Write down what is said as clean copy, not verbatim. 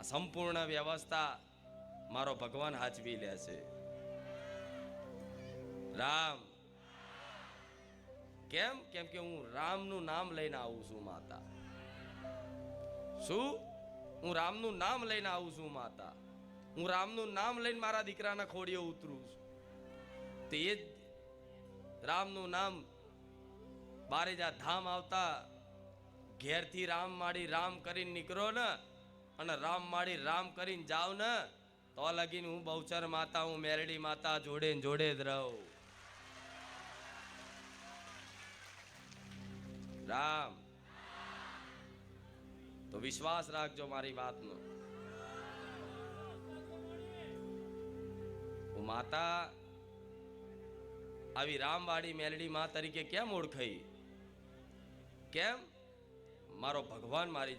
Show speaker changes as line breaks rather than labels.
આ સંપૂર્ણ વ્યવસ્થા મારો ભગવાન હાચવી લે છે. રામ કેમ? કેમ કે હું રામનું નામ લઈને આવું છું માતા. શું? હું રામનું નામ લઈને આવું છું માતા. હું રામનું નામ લઈને મારા દીકરાના ખોડીએ ઉતરું છું. તે જ રામનું નામ બારેજા ધામ આવતા ઘેરથી રામ માડી રામ કરીને નીકળો ને અને રામ માડી રામ કરીને જાવ ને તો લગીને હું બહુચર માતા, હું મેરડી માતા જોડે ને જોડે જ રહું. રામ તો વિશ્વાસ રાખજો મારી વાતનો. હું માતા આવી રામવાડી મેલડી માં તરીકે કેમ ઓળખાઈ? કેમ? મારો ભગવાન મારી